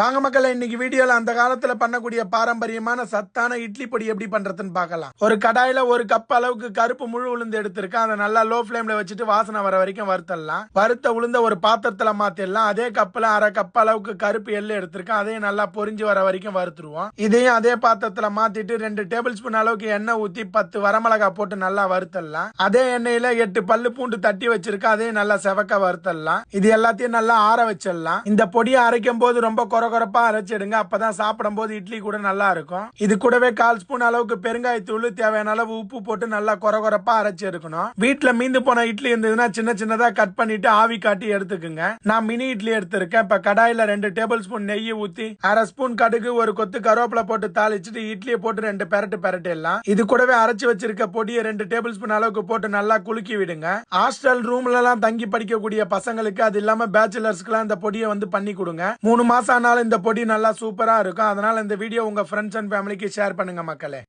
வாங்க மக்களே, இன்னைக்கு வீடியோல அந்த காலத்துல பண்ணக்கூடிய பாரம்பரியமான சத்தான இட்லி பொடி எப்படி பண்றதுன்னு பார்க்கலாம். ஒரு கடாயில ஒரு கப் அளவுக்கு கருப்பு முழு உளுந்து எடுத்திருக்கேன். அதை நல்லா லோ ஃபிளேம்ல வச்சுட்டு வாசனை வர வரைக்கும் வறுத்தரலாம். வறுத்த உளுந்த ஒரு பாத்திரத்துல மாத்திடலாம். அதே கப்ல அரை கப் அளவுக்கு கருப்பு எள்ளு எடுத்திருக்கேன். அதையும் நல்லா பொரிஞ்சு வர வரைக்கும் வறுத்துருவோம். இதையும் அதே பாத்திரத்துல மாத்திட்டு 2 டேபிள் ஸ்பூன் அளவுக்கு எண்ணெய் ஊத்தி 10 வரமிளகா போட்டு நல்லா வறுத்தரலாம். அதே எண்ணெயில 8 பல்லு பூண்டு தட்டி வச்சிருக்கேன். அதையும் நல்லா செவக்க வறுத்தரலாம். இது எல்லாத்தையும் நல்லா ஆற வச்சிடலாம். இந்த பொடியை அரைக்கும் போது ரொம்ப கொரகொரப்பா அரைச்சிடுங்க. அப்பதான் சாப்பிடும் போது இட்லி கூட நல்லா இருக்கும். இது கூடவே 1/4 ஸ்பூன் அளவுக்கு பெருங்காயத்தூள், தேவையான அளவு உப்பு போட்டு நல்லா கொரகொரப்பா அரைச்சி எடுக்கணும். வீட்டுல மீந்து போன இட்லி இருந்ததுன்னா சின்ன சின்னதா கட் பண்ணிட்டு ஆவி காட்டி எடுத்துக்குங்க. நான் மினி இட்லி எடுத்திருக்கேன். இப்ப கடாயில 2 டேபிள் ஸ்பூன் நெய் ஊத்தி அரை ஸ்பூன் கடுகு, ஒரு கொத்து கருவேப்பிலை போட்டு தாளிச்சுட்டு இட்லியை போட்டு 2 பெரட்டிடலாம். இது கூடவே அரைச்சு வச்சிருக்க பொடியை 2 டேபிள் ஸ்பூன் அளவுக்கு போட்டு நல்லா குலுக்கி விடுங்க. ஹாஸ்டல் ரூம்ல எல்லாம் தங்கி படிக்கக்கூடிய பசங்களுக்கு, அது இல்லாம பேச்சுலர்ஸ்க்கு எல்லாம் இந்த பொடியை பண்ணி கொடுங்க. 3 மாசம் ஆனாலும் இந்த பொடி நல்லா சூப்பரா இருக்கும். அதனால இந்த வீடியோ உங்க ஃப்ரெண்ட்ஸ் அண்ட் ஃபேமிலிக்கு ஷேர் பண்ணுங்க மக்களே.